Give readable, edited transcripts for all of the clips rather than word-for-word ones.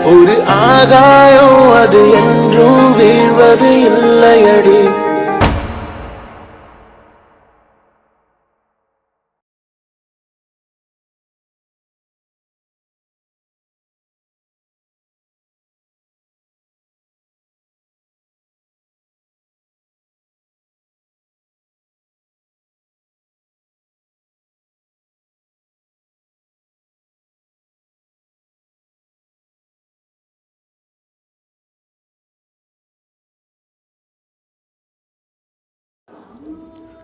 ஒரு ஆகாயம் அது என்றும் வீழ்வது இல்லையடி.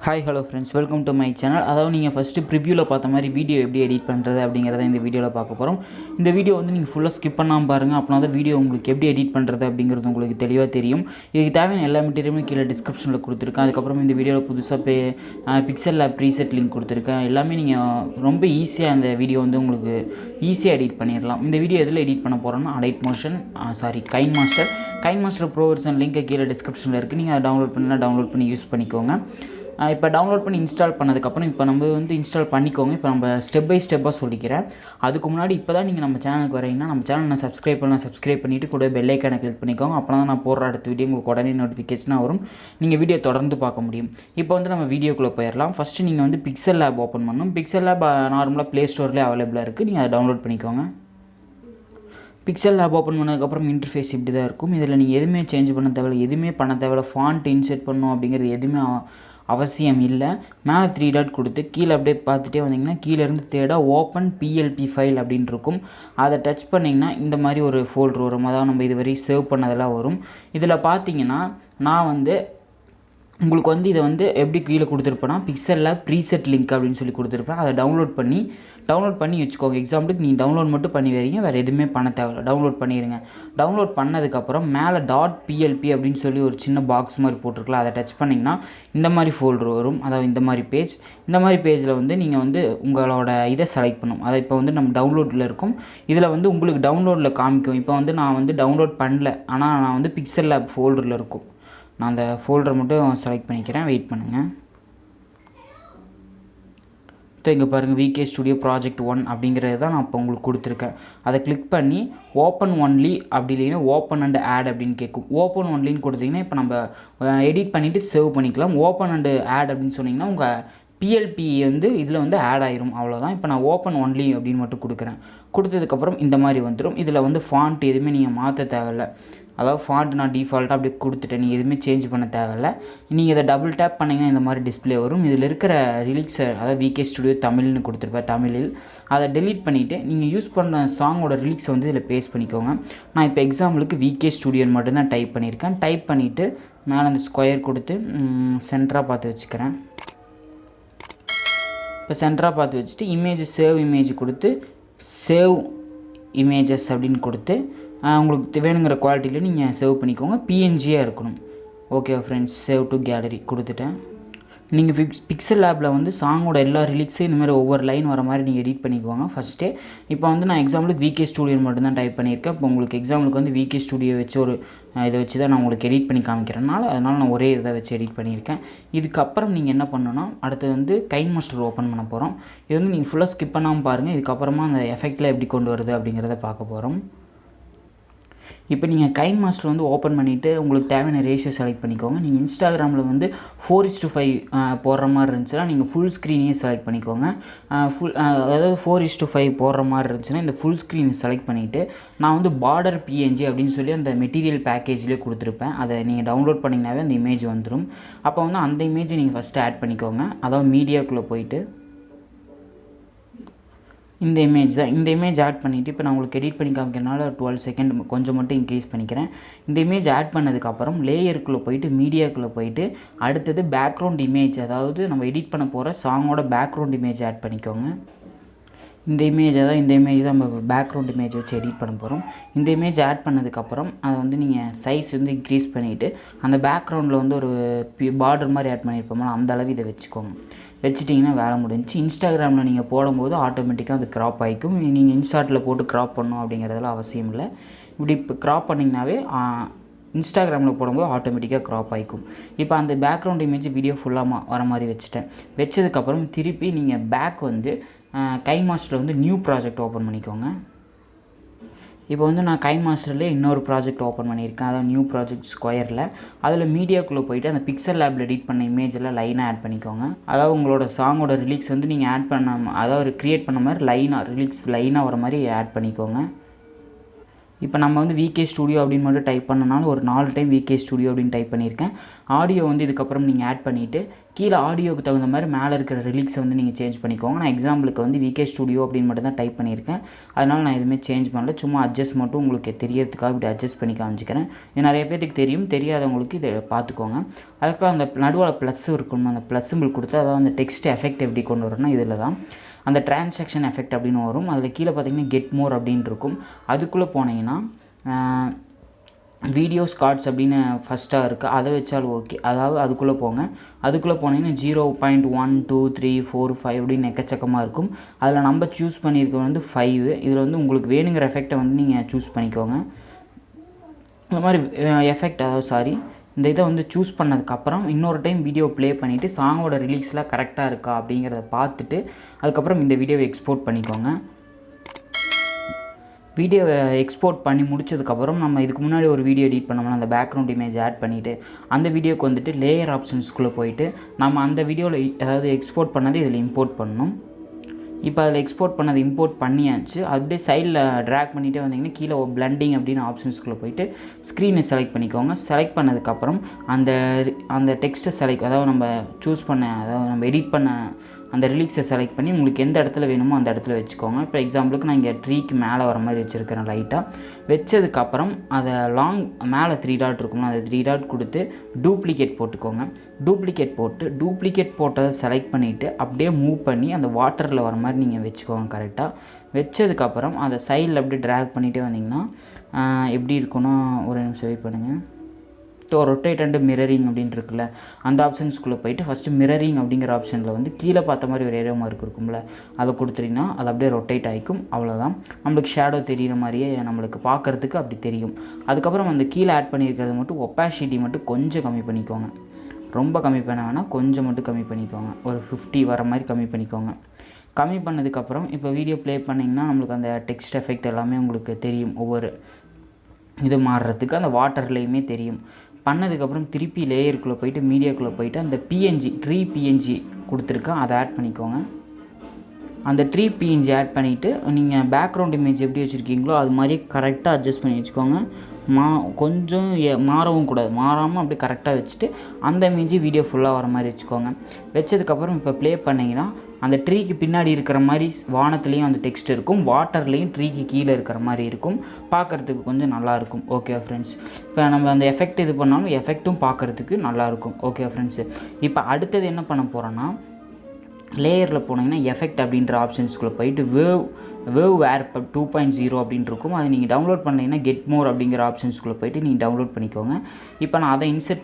Hi hello friends, welcome to my channel. அதாவது நீங்கள் ஃபஸ்ட்டு ப்ரிவ்யூவில் பார்த்த மாதிரி வீடியோ எப்படி எடிட் பண்ணுறது அப்படிங்கிறத இந்த வீடியோவில் பார்க்க போகிறோம். இந்த வீடியோ வந்து நீங்கள் ஃபுல்லாக ஸ்கிப் பண்ணாமல் பாருங்கள். அப்படின்னா தான் வீடியோ உங்களுக்கு எப்படி எடிட் பண்ணுறது அப்படிங்கிறது உங்களுக்கு தெளிவாக தெரியும். இதுக்கு தேவையான எல்லா மெட்டீரியலும் கீழே டிஸ்கிரிப்ஷனில் கொடுத்துருக்கேன். அதுக்கப்புறம் இந்த வீடியோவில் புதுசாக பிக்சல்லாப் ப்ரீசெட் லிங்க் கொடுத்துருக்கேன். எல்லாமே நீங்கள் ரொம்ப ஈஸியாக இந்த வீடியோ வந்து உங்களுக்கு ஈஸியாக எடிட் பண்ணிடலாம். இந்த வீடியோ எதில் எடிட் பண்ண போகிறோன்னா கைன்மாஸ்டர் ப்ரோ வெர்ஷன் லிங்க் கீழே டிஸ்கிரிப்ஷனில் இருக்குது. நீங்கள் அதை டவுன்லோட் பண்ணி யூஸ் பண்ணிக்கோங்க. இப்போ டவுன்லோட் பண்ணி இன்ஸ்டால் பண்ணதுக்கப்புறம் இப்போ நம்ம வந்து இன்ஸ்டால் பண்ணிக்கோங்க. இப்போ நம்ம ஸ்டெப் பை ஸ்டெப்பாக சொல்லிக்கிறேன். அதுக்கு முன்னாடி இப்போ தான் நீங்கள் நம்ம சேனலுக்கு வரீங்கன்னா நம்ம சேனலை சப்ஸ்கிரைப் பண்ணிவிட்டு கூட பெல் ஐக்கானை கிளிக் பண்ணிக்கோங்க. அப்போ தான் நான் போடுற அடுத்த வீடியோ உங்களுக்கு உடனே நோட்டிஃபிகேஷனாக வரும். நீங்கள் வீடியோ தொடர்ந்து பார்க்க முடியும். இப்போ வந்து நம்ம வீடியோக்குள்ளே போயிடலாம். ஃபஸ்ட்டு நீங்கள் வந்து பிக்சல்லாப் ஓப்பன் பண்ணணும். பிக்சல்லாப் நார்மலாக ப்ளே ஸ்டோர்லேயே அவைலபிளாக இருக்குது. நீங்கள் அதை டவுன்லோட் பண்ணிக்கோங்க. பிக்சல்லாப் ஓப்பன் பண்ணதுக்கப்புறம் இன்டர்ஃபேஸ் இப்படி தான் இருக்கும். இதில் நீங்கள் எதுவுமே சேஞ்ச் பண்ண தேவையில்லை, எதுவுமே பண்ண தேவையில்லை. ஃபாண்ட் இன்செர்ட் பண்ணணும் அப்படிங்கிறது எதுவுமே அவசியம் இல்லை. மேலே 3 டாட் கொடுத்து கீழே அப்படியே பார்த்துட்டே வந்தீங்கன்னா கீழேருந்து தேட ஓப்பன் பிஎல்பி ஃபைல் அப்படின்னு இருக்கும். அதை டச் பண்ணிங்கன்னா இந்த மாதிரி ஒரு ஃபோல்டர் வரும். அதாவது நம்ம இதுவரை சேவ் பண்ணதெல்லாம் வரும். இதில் பார்த்தீங்கன்னா நான் வந்து உங்களுக்கு வந்து இதை வந்து எப்படி கீழே கொடுத்துருப்பேன்னா பிக்சல்லாப் ப்ரீசெட் லிங்க் அப்படின்னு சொல்லி கொடுத்துருப்பேன். அதை டவுன்லோட் பண்ணி வச்சுக்கோங்க. எக்ஸாம்பிளுக்கு நீங்கள் டவுன்லோட் மட்டும் பண்ணி வரீங்க, வேறு எதுவுமே பண்ண தேவையில்லை. டவுன்லோட் பண்ணிடுங்க. டவுன்லோட் பண்ணதுக்கப்புறம் மேலே .plp அப்படின்னு சொல்லி ஒரு சின்ன பாக்ஸ் மாதிரி போட்டிருக்கலாம். அதை டச் பண்ணிங்கன்னா இந்த மாதிரி ஃபோல்டர் வரும். அதாவது இந்த மாதிரி பேஜில் வந்து நீங்கள் வந்து உங்களோட இதை செலக்ட் பண்ணணும். அதை இப்போ வந்து நம்ம டவுன்லோடில் இருக்கும். இதில் வந்து உங்களுக்கு டவுன்லோடில் காமிக்கும். இப்போ வந்து நான் வந்து டவுன்லோட் பண்ணல, ஆனால் நான் வந்து பிக்சல்லாப் ஃபோல்டரில் இருக்கும். நான் அந்த ஃபோல்டரை மட்டும் செலக்ட் பண்ணிக்கிறேன். வெயிட் பண்ணுங்கள். இப்போ இங்கே பாருங்கள், விகே ஸ்டுடியோ ப்ராஜெக்ட் 1 அப்படிங்கிறது தான் நான் இப்போ உங்களுக்கு கொடுத்துருக்கேன். அதை கிளிக் பண்ணி ஓப்பன் ஒன்லி அப்படி இல்லைன்னா ஓப்பன் அண்ட் ஆட் அப்படின்னு கேட்கும். ஓப்பன் ஒன்லின்னு கொடுத்தீங்கன்னா இப்போ நம்ம எடிட் பண்ணிவிட்டு சேவ் பண்ணிக்கலாம். ஓப்பன் அண்டு ஆட் அப்படின்னு சொன்னிங்கன்னா உங்கள் பிஎல்பி வந்து இதில் வந்து ஆட் ஆயிரும். அவ்வளோதான். இப்போ நான் ஓப்பன் ஒன்லி அப்படின்னு மட்டும் கொடுக்குறேன். கொடுத்ததுக்கப்புறம் இந்த மாதிரி வந்துடும். இதில் வந்து ஃபாண்ட் எதுவுமே நீங்கள் மாற்ற தேவையில்லை. அதாவது ஃபாண்ட் நான் டிஃபால்ட்டாக அப்படியே கொடுத்துட்டேன். நீங்கள் எதுவுமே சேஞ்ச் பண்ண தேவையில்லை. நீங்கள் இதை டபுள் டேப் பண்ணிங்கன்னா இந்த மாதிரி டிஸ்பிளே வரும். இதில் இருக்கிற ரிலீக்ஸை, அதாவது விகே ஸ்டுடியோ தமிழ்னு கொடுத்துருப்பேன், தமிழில் அதை டெலீட் பண்ணிவிட்டு நீங்கள் யூஸ் பண்ண சாங்கோட ரிலீக்ஸை வந்து இதில் பேஸ்ட் பண்ணிக்கோங்க. நான் இப்போ எக்ஸாம்பிளுக்கு விகே ஸ்டுடியோன்னு மட்டும்தான் டைப் பண்ணியிருக்கேன். டைப் பண்ணிவிட்டு மேலே அந்த ஸ்கொயர் கொடுத்து சென்டராக பார்த்து வச்சுக்கிறேன். இப்போ சென்டராக பார்த்து வச்சுட்டு சேவ் இமேஜ் கொடுத்து சேவ் இமேஜஸ் அப்படின்னு கொடுத்து உங்களுக்கு வேணுங்கிற குவாலிட்டியில் நீங்கள் சேவ் பண்ணிக்கோங்க. பிஎன்ஜியாக இருக்கணும். Okay friends, save to gallery கொடுத்துட்டேன். நீங்கள் பிக்சல்லாப்பில் வந்து சாங்கோட எல்லா ரிலீக்ஸையும் இந்த மாதிரி ஒவ்வொரு லைன் வர மாதிரி நீங்கள் எடிட் பண்ணிக்கோங்க ஃபஸ்ட்டே. இப்போ வந்து நான் எக்ஸாம்பிளுக்கு விகே ஸ்டுடியோ மட்டும் தான் டைப் பண்ணியிருக்கேன். இப்போ உங்களுக்கு எக்ஸாம்பிளுக்கு வந்து விகே ஸ்டுடியோ வச்சு ஒரு இதை வச்சு தான் நான் உங்களுக்கு எடிட் பண்ணி காமிக்கிறேனால அதனால் நான் ஒரே இதை வச்சு எடிட் பண்ணியிருக்கேன். இதுக்கப்புறம் நீங்கள் என்ன பண்ணணும்னா அடுத்து வந்து கைன்மாஸ்டர் ஓப்பன் பண்ண போகிறோம். இது வந்து நீங்கள் ஃபுல்லாக ஸ்கிப் பண்ணாமல் பாருங்கள். இதுக்கப்புறமா அந்த எஃபெக்டில் எப்படி கொண்டு வருது அப்படிங்கிறத பார்க்க போகிறோம். இப்போ நீங்கள் கைன்மாஸ்டர் வந்து ஓப்பன் பண்ணிவிட்டு உங்களுக்கு தேவையான ரேஷியோ செலக்ட் பண்ணிக்கோங்க. நீங்கள் இன்ஸ்டாகிராமில் வந்து 4:5 போடுற மாதிரி இருந்துச்சுன்னா நீங்கள் ஃபுல் ஸ்க்ரீனையே செலக்ட் பண்ணிக்கோங்க. அதாவது 4:5 போடுற மாதிரி இருந்துச்சுன்னா இந்த ஃபுல் ஸ்க்ரீனை செலக்ட் பண்ணிவிட்டு நான் வந்து பார்டர் பிஎன்ஜி அப்படின்னு சொல்லி அந்த மெட்டீரியல் பேக்கேஜ்லேயே கொடுத்துருப்பேன். அதை நீங்கள் டவுன்லோட் பண்ணிங்கனாவே அந்த இமேஜ் வந்துடும். அப்போ வந்து அந்த இமேஜை நீங்கள் ஃபஸ்ட்டு ஆட் பண்ணிக்கோங்க. அதாவது மீடியாக்குள்ளே போயிட்டு இந்த இமேஜ் ஆட் பண்ணிவிட்டு இப்போ நான் உங்களுக்கு எடிட் பண்ணி காமிக்கிறனால 12 செகண்ட் கொஞ்சம் மட்டும் இன்க்ரீஸ் பண்ணிக்கிறேன். இந்த இமேஜ் ஆட் பண்ணதுக்கப்புறம் லேயருக்குள்ளே போயிட்டு மீடியாக்குள்ளே போயிட்டு அடுத்தது பேக்ரவுண்ட் இமேஜ், அதாவது நம்ம எடிட் பண்ண போகிற சாங்கோட பேக்ரவுண்ட் இமேஜ் ஆட் பண்ணிக்கோங்க. இந்த இமேஜ் தான் நம்ம பேக்ரவுண்ட் இமேஜ் வச்சு எடிட் பண்ண போகிறோம். இந்த இமேஜ் ஆட் பண்ணதுக்கப்புறம் அதை வந்து நீங்கள் சைஸ் வந்து இன்க்ரீஸ் பண்ணிவிட்டு அந்த பேக்ரவுண்டில் வந்து ஒரு பார்டர் மாதிரி ஆட் பண்ணியிருப்போம்னா அந்த அளவு இதை வச்சுட்டிங்கன்னா வேலை முடிஞ்சிச்சு. இன்ஸ்டாகிராமில் நீங்கள் போடும்போது ஆட்டோமேட்டிக்காக அது க்ராப் ஆகிக்கும். நீங்கள் இன்ஸ்டாட்டில் போட்டு க்ராப் பண்ணணும் அப்படிங்கிறதெல்லாம் அவசியம் இல்லை. இப்படி இப்போ க்ராப் பண்ணிங்கனாவே இன்ஸ்டாகிராமில் போடும்போது ஆட்டோமேட்டிக்காக க்ராப் ஆகிக்கும். இப்போ அந்த பேக்ரவுண்ட் இமேஜ் வீடியோ ஃபுல்லாக வர மாதிரி வச்சதுக்கப்புறம் திருப்பி நீங்கள் பேக் வந்து கைன்மாஸ்டரில் வந்து நியூ ப்ராஜெக்ட் ஓப்பன் பண்ணிக்கோங்க. இப்போ வந்து நான் கைன்மாஸ்டர்லேயே இன்னொரு ப்ராஜெக்ட் ஓப்பன் பண்ணியிருக்கேன், அதாவது நியூ ப்ராஜெக்ட் ஸ்கொயரில். அதில் மீடியாக்குள்ளே போய்ட்டு அந்த Pixellapல எடிட் பண்ண இமேஜெல்லாம் லைனாக ஆட் பண்ணிக்கோங்க. அதாவது உங்களோட சாங்கோட ரிலீக்ஸ் வந்து நீங்கள் ஆட் பண்ண, அதாவது க்ரியேட் பண்ண மாதிரி லைனாக ரிலீக்ஸ் லைனாக வர மாதிரி ஆட் பண்ணிக்கோங்க. இப்போ நம்ம வந்து விகே ஸ்டுடியோ அப்படின்னு மட்டும் டைப் பண்ணனாலும் ஒரு 4 டைம் விகே ஸ்டுடியோ அப்படின்னு டைப் பண்ணியிருக்கேன். ஆடியோ வந்து இதுக்கப்புறம் நீங்கள் ஆட் பண்ணிவிட்டு கீழே ஆடியோக்கு தகுந்த மாதிரி மேலே இருக்கிற ரிலீக்ஸை வந்து நீங்கள் சேஞ்ச் பண்ணிக்கோங்க. நான் எக்ஸாம்பிளுக்கு வந்து விகே ஸ்டுடியோ அப்படின்னு மட்டும் தான் டைப் பண்ணியிருக்கேன். அதனால் நான் எதுவுமே சேஞ்ச் பண்ணல, சும்மா அட்ஜஸ்ட் மட்டும் உங்களுக்கு தெரியறதுக்காக இப்படி அட்ஜஸ்ட் பண்ணி காமிச்சிக்கிறேன். இது நிறைய பேருக்கு தெரியும், தெரியாதவங்களுக்கு இதை பார்த்துக்கோங்க. அதுக்கப்புறம் அந்த நடுவில் ப்ளஸ் இருக்கணும், அந்த ப்ளஸ் சிம்பிள் கொடுத்து அதாவது அந்த டெக்ஸ்ட் எஃபெக்ட் எப்படி கொண்டு வரணும்னா இதில் தான் அந்த டிரான்சாக்ஷன் எஃபெக்ட் அப்படின்னு வரும். அதில் கீழே பார்த்தீங்கன்னா கெட் மோர் அப்படின்னு இருக்கும். அதுக்குள்ளே போனீங்கன்னா வீடியோஸ் கார்ட்ஸ் அப்படின்னு ஃபஸ்ட்டாக இருக்குது, அதை வச்சாலும் ஓகே. அதாவது அதுக்குள்ளே போங்க. அதுக்குள்ளே போனீங்கன்னா 0.1 2 3 4 5 அப்படின்னு எக்கச்சக்கமாக இருக்கும். அதில் நம்ம சூஸ் பண்ணியிருக்க வந்து 5. இதில் வந்து உங்களுக்கு வேணுங்கிற எஃபெக்டை வந்து நீங்கள் சூஸ் பண்ணிக்கோங்க. இந்த மாதிரி எஃபெக்ட், அதாவது இந்த இதை வந்து சூஸ் பண்ணதுக்கப்புறம் இன்னொரு டைம் வீடியோ ப்ளே பண்ணிவிட்டு சாங்கோட ரிலீக்ஸ்லாம் கரெக்டாக இருக்கா அப்படிங்கிறத பார்த்துட்டு அதுக்கப்புறம் இந்த வீடியோவை எக்ஸ்போர்ட் பண்ணிக்கோங்க. வீடியோவை எக்ஸ்போர்ட் பண்ணி முடிச்சதுக்கப்புறம் நம்ம இதுக்கு முன்னாடி ஒரு வீடியோ எடிட் பண்ணோம்னா அந்த பேக்ரவுண்ட் இமேஜ் ஆட் பண்ணிவிட்டு அந்த வீடியோக்கு வந்துட்டு லேயர் ஆப்ஷன்ஸ்குள்ளே போயிட்டு நம்ம அந்த வீடியோவில் அதாவது எக்ஸ்போர்ட் பண்ணது இதில் இம்போர்ட் பண்ணணும். இப்போ அதில் எக்ஸ்போர்ட் பண்ணது இம்போர்ட் பண்ணியாச்சு. அப்படியே சைடில் ட்ராக் பண்ணிகிட்டே வந்தீங்கன்னா கீழே பிளண்டிங் அப்படின்னு ஆப்ஷன்ஸ்குள்ளே போயிட்டு ஸ்க்ரீனை செலக்ட் பண்ணிக்கோங்க. செலக்ட் பண்ணதுக்கப்புறம் அந்த டெக்ஸ்ட்டை செலக்ட், அதாவது நம்ம சூஸ் பண்ண, அதாவது நம்ம எடிட் பண்ண அந்த ரிலீக்ஸை செலக்ட் பண்ணி உங்களுக்கு எந்த இடத்துல வேணுமோ அந்த இடத்துல வச்சுக்கோங்க. இப்போ எக்ஸாம்பிளுக்கு நான் இங்கே ட்ரீக்கு மேலே வர மாதிரி வச்சுருக்கிறேன். லைட்டாக வச்சதுக்கப்புறம் அதை மேலே 3 டாட் இருக்கும்னா அதை 3 டாட் கொடுத்து டூப்ளிகேட் போட்டுக்கோங்க. டூப்ளிகேட் போட்டதை செலக்ட் பண்ணிவிட்டு அப்படியே மூவ் பண்ணி அந்த வாட்டரில் வர மாதிரி நீங்கள் வச்சுக்கோங்க. கரெக்டாக வச்சதுக்கப்புறம் அதை சைடில் அப்படியே ட்ராக் பண்ணிகிட்டே வந்தீங்கன்னா எப்படி இருக்குன்னா, ஒரு நிமிஷம் வெயிட் பண்ணுங்கள். ரொட்டேட் அண்ட் மிரரிங் அப்படின்னு இருக்குல்ல, அந்த ஆப்ஷன்ஸ்குள்ளே போயிட்டு ஃபஸ்ட்டு மிரரிங் அப்படிங்கிற ஆப்ஷனில் வந்து கீழே பார்த்த மாதிரி ஒரு ஏரியா மார்க் இருக்கும்ல, அதை கொடுத்துட்டிங்கன்னா அது அப்படியே ரொட்டேட் ஆகிக்கும். அவ்வளோதான், நம்மளுக்கு ஷேடோ தெரிகிற மாதிரியே நம்மளுக்கு பார்க்குறதுக்கு அப்படி தெரியும். அதுக்கப்புறம் அந்த கீழே ஆட் பண்ணியிருக்கிறது மட்டும் ஒப்பாசிட்டி மட்டும் கொஞ்சம் கம்மி பண்ணிக்கோங்க. ரொம்ப கம்மி பண்ண வேணால், கொஞ்சம் மட்டும் கம்மி பண்ணிக்கோங்க. ஒரு 50 வர மாதிரி கம்மி பண்ணிக்கோங்க. கம்மி பண்ணதுக்கப்புறம் இப்போ வீடியோ ப்ளே பண்ணிங்கன்னா நம்மளுக்கு அந்த டெக்ஸ்ட் எஃபெக்ட் எல்லாமே உங்களுக்கு தெரியும். ஒவ்வொரு இது மாறுறதுக்கு அந்த வாட்டர்லேயுமே தெரியும். பண்ணதுக்கப்புறம் திருப்பி லேயருக்குள்ளே போயிட்டு மீடியாக்குள்ளே போயிட்டு அந்த ட்ரீ பிஎன்ஜி கொடுத்துருக்கேன், அதை ஆட் பண்ணிக்கோங்க. அந்த ட்ரீ பிஎன்ஜி ஆட் பண்ணிவிட்டு நீங்கள் பேக்ரவுண்ட் இமேஜ் எப்படி வச்சுருக்கீங்களோ அது மாதிரி கரெக்டாக அட்ஜஸ்ட் பண்ணி வச்சுக்கோங்க. கொஞ்சம் மாறவும் கூடாது, மாறாமல் அப்படியே கரெக்டாக வச்சுட்டு அந்த இமேஜ் வீடியோ ஃபுல்லாக வர மாதிரி வச்சுக்கோங்க. வச்சதுக்கப்புறம் இப்போ ப்ளே பண்ணிங்கன்னா அந்த ட்ரீக்கு பின்னாடி இருக்கிற மாதிரி வானத்துலேயும் அந்த டெக்ஸ்ட் இருக்கும், வாட்டர்லேயும் ட்ரீக்கு கீழே இருக்கிற மாதிரி இருக்கும். பார்க்குறதுக்கு கொஞ்சம் நல்லாயிருக்கும். ஓகே ஃப்ரெண்ட்ஸ், இப்போ நம்ம அந்த எஃபெக்ட் இது பண்ணாலும் எஃபெக்ட்டும் பார்க்குறதுக்கு நல்லாயிருக்கும். ஓகே ஃப்ரெண்ட்ஸு, இப்போ அடுத்தது என்ன பண்ண போகிறோன்னா, லேயரில் போனீங்கன்னா எஃபெக்ட் அப்படின்ற ஆப்ஷன்ஸ்குள்ளே போயிட்டு வேவ் வேர் 2.0 அப்படின்னு இருக்கும். அதை நீங்கள் டவுன்லோட் பண்ணிங்கன்னா கெட் மோர் அப்படிங்கிற ஆப்ஷன்ஸ்குள்ளே போய்ட்டு நீங்கள் டவுன்லோட் பண்ணிக்கோங்க. இப்போ நான் அதை இன்செர்ட்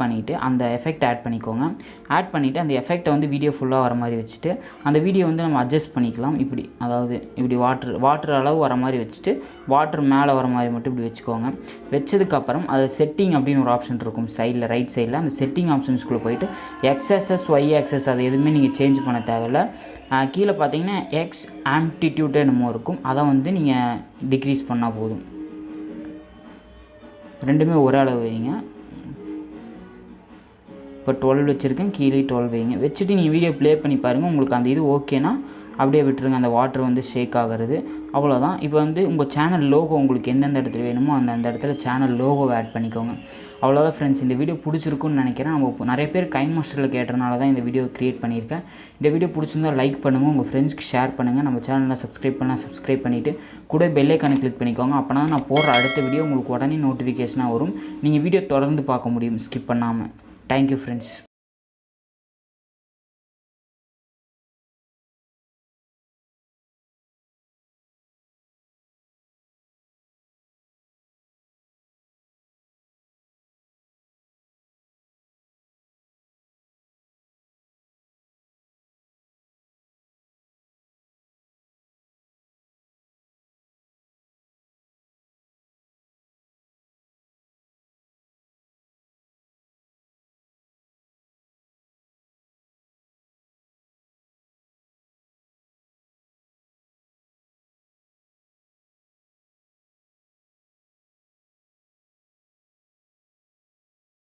பண்ணிவிட்டு அந்த எஃபெக்ட் ஆட் பண்ணிக்கோங்க. ஆட் பண்ணிவிட்டு அந்த எஃபெக்ட்டை வந்து வீடியோ ஃபுல்லாக வர மாதிரி வச்சுட்டு அந்த வீடியோ வந்து நம்ம அட்ஜஸ்ட் பண்ணிக்கலாம். இப்படி வாட்டர் அளவு வர மாதிரி வச்சுட்டு வாட்டர் மேலே வர மாதிரி மட்டும் இப்படி வச்சுக்கோங்க. வச்சதுக்கப்புறம் அது செட்டிங் அப்படின்னு ஒரு ஆப்ஷன் இருக்கும் சைடில், ரைட் சைடில். அந்த செட்டிங் ஆப்ஷன்ஸ்குள்ளே போய்ட்டு எக்ஸ்எஸ்எஸ் ஒய் ஆக்சஸ் அது எதுவுமே நீங்கள் சேஞ்ச் பண்ண தேவையில்லை. கீழே பார்த்தீங்கன்னா எக்ஸ் ஆம்ப்ளிடியூட் என்னமோ இருக்கும், அதை வந்து நீங்கள் டிக்ரீஸ் பண்ணால் போதும். ரெண்டுமே ஒரே அளவு வைங்க. இப்போ 12 வச்சுருக்கேன், கீழே 12 வைங்க. வச்சுட்டு நீங்கள் வீடியோ ப்ளே பண்ணி பாருங்கள். உங்களுக்கு அந்த இது ஓகேனா அப்படியே விட்டுருங்க, அந்த வாட்டர் வந்து ஷேக் ஆகிறது. அவ்வளோதான். இப்போ வந்து உங்கள் சேனல் லோகோ உங்களுக்கு எந்தெந்த இடத்துல வேணுமோ அந்த இடத்துல சேனல் லோகோவை ஆட் பண்ணிக்கோங்க. அவ்வளோதான் ஃப்ரெண்ட்ஸ், இந்த வீடியோ பிடிச்சிருக்குன்னு நினைக்கிறேன். நம்ம நிறைய பேர் கைன்மாஸ்டரில் கேட்டனால தான் இந்த வீடியோ க்ரியேட் பண்ணியிருக்கேன். இந்த வீடியோ பிடிச்சிருந்தால் லைக் பண்ணுங்கள், உங்கள் ஃப்ரெண்ட்ஸ்க்கு ஷேர் பண்ணுங்கள். நம்ம சேனலில் சப்ஸ்கிரைப் பண்ணிவிட்டு கூட பெல் ஐக்கானை கிளிக் பண்ணிக்கோங்க. அப்போனா நான் போடுற அடுத்த வீடியோ உங்களுக்கு உடனே நோட்டிஃபிகேஷனாக வரும். நீங்கள் வீடியோ தொடர்ந்து பார்க்க முடியும் ஸ்கிப் பண்ணாமல். Thank you friends.